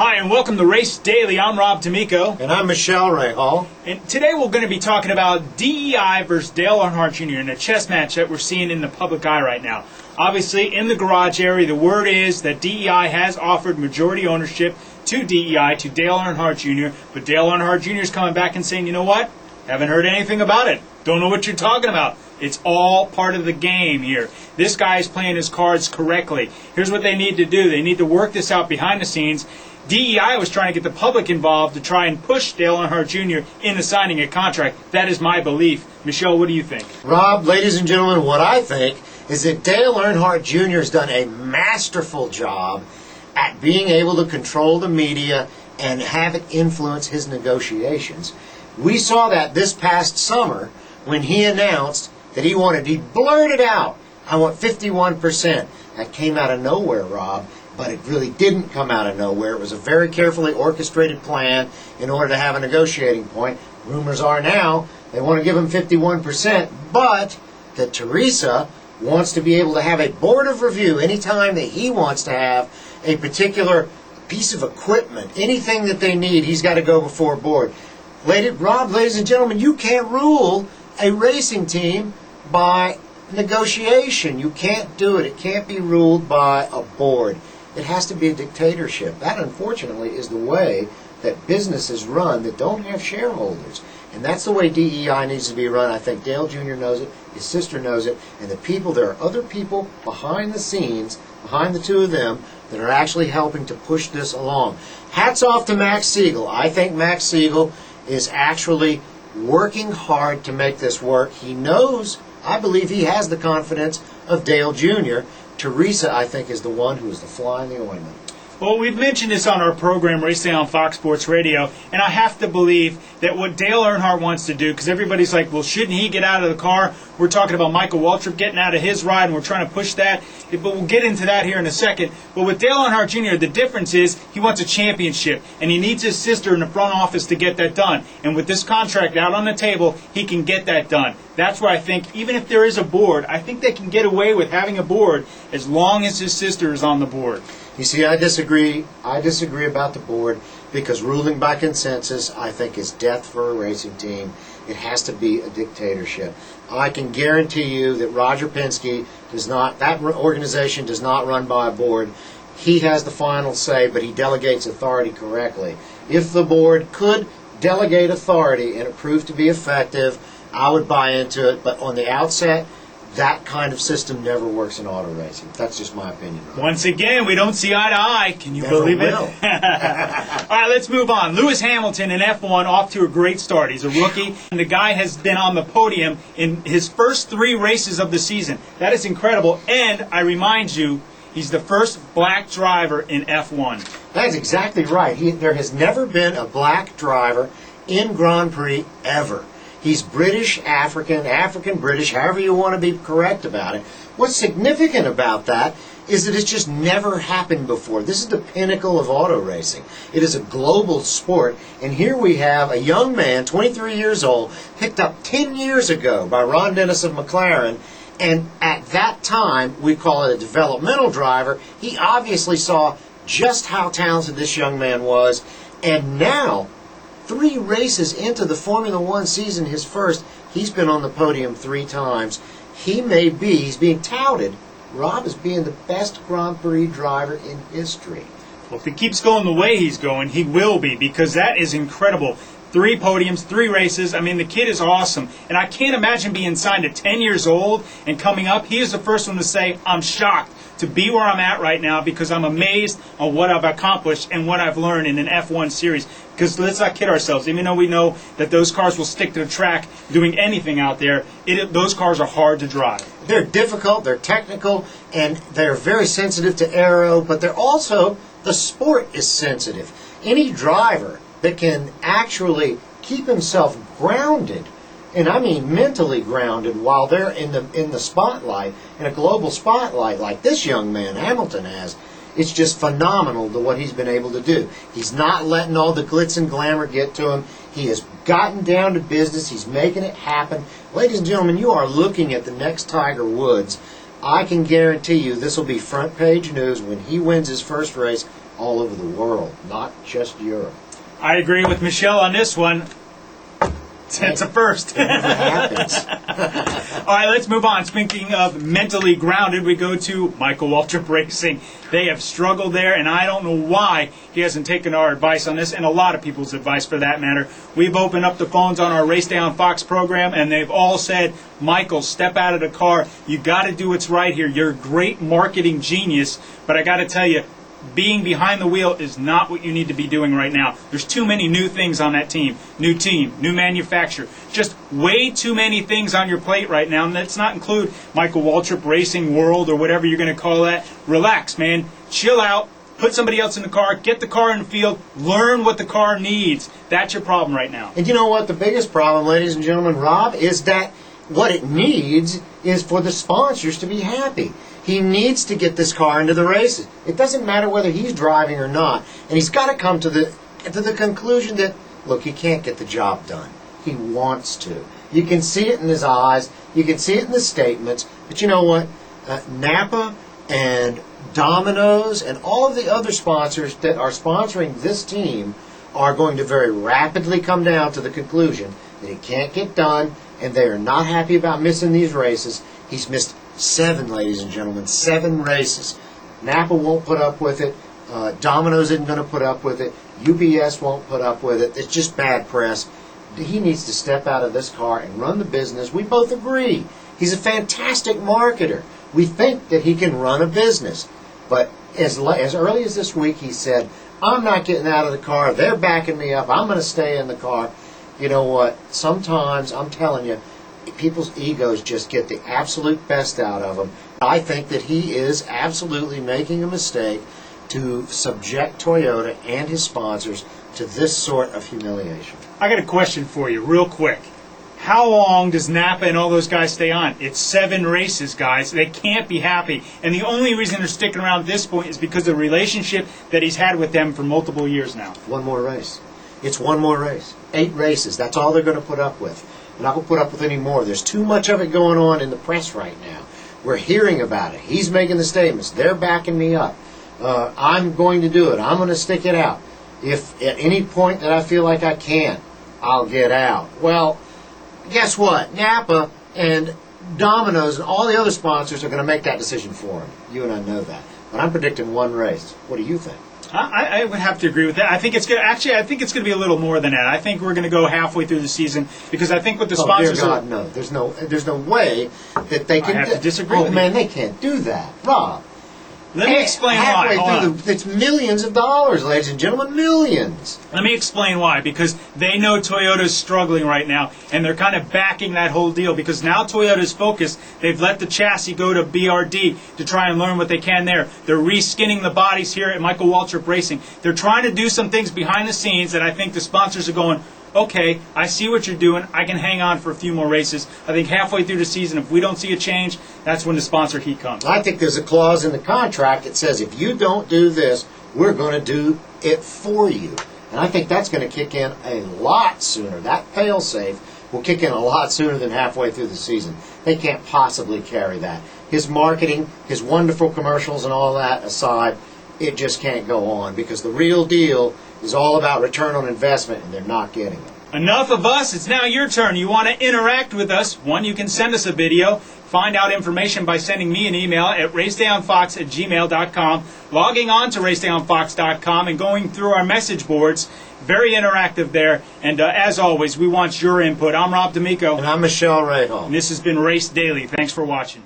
Hi, and welcome to Race Daily. I'm Rob D'Amico. And I'm Michel Rahal. And today we're going to be talking about DEI versus Dale Earnhardt Jr. in a chess match that we're seeing in the public eye right now. Obviously, in the garage area, the word is that DEI has offered majority ownership to DEI, to Dale Earnhardt Jr., but Dale Earnhardt Jr. is coming back and saying, you know what? Haven't heard anything about it. Don't know what you're talking about. It's all part of the game here. This guy is playing his cards correctly. Here's what they need to do. They need to work this out behind the scenes. DEI was trying to get the public involved to try and push Dale Earnhardt Jr. into signing a contract. That is my belief. Michelle, what do you think? Rob, ladies and gentlemen, what I think is that Dale Earnhardt Jr. has done a masterful job at being able to control the media and have it influence his negotiations. We saw that this past summer when he announced that he blurted out, I want 51%. That came out of nowhere, Rob. But it really didn't come out of nowhere. It was a very carefully orchestrated plan in order to have a negotiating point. Rumors are now they want to give him 51%, but that Teresa wants to be able to have a board of review anytime that he wants to have a particular piece of equipment, anything that they need, he's got to go before a board. Rob, ladies and gentlemen, you can't rule a racing team by negotiation. You can't do it. It can't be ruled by a board. It has to be a dictatorship. That, unfortunately, is the way that businesses run that don't have shareholders. And that's the way DEI needs to be run. I think Dale Jr. knows it, his sister knows it, and there are other people behind the scenes, behind the two of them, that are actually helping to push this along. Hats off to Max Siegel. I think Max Siegel is actually working hard to make this work. He knows, I believe he has the confidence of Dale Jr. Teresa, I think, is the one who is the fly in the ointment. Well, we've mentioned this on our program, Race Day on Fox Sports Radio, and I have to believe that what Dale Earnhardt wants to do, because everybody's like, well, shouldn't he get out of the car? We're talking about Michael Waltrip getting out of his ride, and we're trying to push that. But we'll get into that here in a second. But with Dale Earnhardt Jr., the difference is he wants a championship, and he needs his sister in the front office to get that done. And with this contract out on the table, he can get that done. That's where I think, even if there is a board, I think they can get away with having a board as long as his sister is on the board. You see, I disagree. I disagree about the board because ruling by consensus, I think, is death for a racing team. It has to be a dictatorship. I can guarantee you that Roger Penske that organization does not run by a board. He has the final say, but he delegates authority correctly. If the board could delegate authority and it proved to be effective, I would buy into it. But on the outset, that kind of system never works in auto racing. That's just my opinion. Once again, we don't see eye to eye. Can you believe it? All right, let's move on. Lewis Hamilton in F1 off to a great start. He's a rookie, and the guy has been on the podium in his first 3 races of the season. That is incredible. And I remind you, he's the first black driver in F1. That's exactly right. There has never been a black driver in Grand Prix ever. He's British, African, British, however you want to be correct about it. What's significant about that is that it's just never happened before. This is the pinnacle of auto racing. It is a global sport, and here we have a young man, 23 years old, picked up 10 years ago by Ron Dennis of McLaren, and at that time, we call it a developmental driver. He obviously saw just how talented this young man was, and now, 3 races into the Formula One season, his first, he's been on the podium 3 times. He's being touted, Rob, as being the best Grand Prix driver in history. Well, if he keeps going the way he's going, he will be, because that is incredible. 3 podiums, 3 races. I mean, the kid is awesome. And I can't imagine being signed at 10 years old and coming up. He is the first one to say, I'm shocked to be where I'm at right now because I'm amazed on what I've accomplished and what I've learned in an F1 series. Because let's not kid ourselves. Even though we know that those cars will stick to the track doing anything out there, those cars are hard to drive. They're difficult, they're technical, and they're very sensitive to aero, but the sport is sensitive. Any driver that can actually keep himself grounded, and I mean mentally grounded, while they're in the spotlight, in a global spotlight like this young man Hamilton has, it's just phenomenal to what he's been able to do. He's not letting all the glitz and glamour get to him. He has gotten down to business. He's making it happen. Ladies and gentlemen, you are looking at the next Tiger Woods. I can guarantee you this will be front page news when he wins his first race all over the world, not just Europe. I agree with Michel on this one. It's a first. It never happens. All right, let's move on. Speaking of mentally grounded, we go to Michael Waltrip Racing. They have struggled there, and I don't know why he hasn't taken our advice on this, and a lot of people's advice for that matter. We've opened up the phones on our Race Day on Fox program, and they've all said, Michael, step out of the car. You got to do what's right here. You're a great marketing genius, but I got to tell you, being behind the wheel is not what you need to be doing right now. There's too many new things on that team. New team, new manufacturer. Just way too many things on your plate right now. And let's not include Michael Waltrip Racing World or whatever you're going to call that. Relax, man. Chill out. Put somebody else in the car. Get the car in the field. Learn what the car needs. That's your problem right now. And you know what? The biggest problem, ladies and gentlemen, Rob, is that what it needs is for the sponsors to be happy. He needs to get this car into the races. It doesn't matter whether he's driving or not. And he's got to come to the conclusion that, look, he can't get the job done. He wants to. You can see it in his eyes. You can see it in the statements. But you know what? Napa and Domino's and all of the other sponsors that are sponsoring this team are going to very rapidly come down to the conclusion that it can't get done, and they are not happy about missing these races. He's missed 7, ladies and gentlemen, 7 races. Napa won't put up with it. Domino's isn't going to put up with it. UPS won't put up with it. It's just bad press. He needs to step out of this car and run the business. We both agree. He's a fantastic marketer. We think that he can run a business. But as early as this week, he said, I'm not getting out of the car. They're backing me up. I'm going to stay in the car. You know what? Sometimes, I'm telling you, people's egos just get the absolute best out of them. I think that he is absolutely making a mistake to subject Toyota and his sponsors to this sort of humiliation. I got a question for you real quick. How long does Napa and all those guys stay on? It's 7 races, guys. They can't be happy. And the only reason they're sticking around at this point is because of the relationship that he's had with them for multiple years now. One more race. It's one more race. 8 races. That's all they're going to put up with. They're not going to put up with any more. There's too much of it going on in the press right now. We're hearing about it. He's making the statements. They're backing me up. I'm going to do it. I'm going to stick it out. If at any point that I feel like I can't, I'll get out. Well, guess what? Napa and Domino's and all the other sponsors are going to make that decision for him. You and I know that. But I'm predicting 1 race. What do you think? I would have to agree with that. I think it's going to I think it's going to be a little more than that. I think we're going to go halfway through the season because I think with the sponsors. Dear God, no. There's no way that they can. I have to disagree with you. Man, they can't do that, Rob. Let me explain why. Hold on. It's millions of dollars, ladies and gentlemen, millions. Let me explain why. Because they know Toyota's struggling right now, and they're kind of backing that whole deal. Because now Toyota's focused. They've let the chassis go to BRD to try and learn what they can there. They're reskinning the bodies here at Michael Waltrip Racing. They're trying to do some things behind the scenes that I think the sponsors are going, okay, I see what you're doing. I can hang on for a few more races. I think halfway through the season, if we don't see a change, that's when the sponsor heat comes. I think there's a clause in the contract that says if you don't do this, we're going to do it for you. And I think that's going to kick in a lot sooner. That fail-safe will kick in a lot sooner than halfway through the season. They can't possibly carry that. His marketing, his wonderful commercials and all that aside, it just can't go on because the real deal is all about return on investment, and they're not getting it. Enough of us. It's now your turn. You want to interact with us? One, you can send us a video. Find out information by sending me an email at racedayonfox@gmail.com, logging on to racedayonfox.com, and going through our message boards. Very interactive there. And as always, we want your input. I'm Rob D'Amico. And I'm Michel Rahal. And this has been Race Daily. Thanks for watching.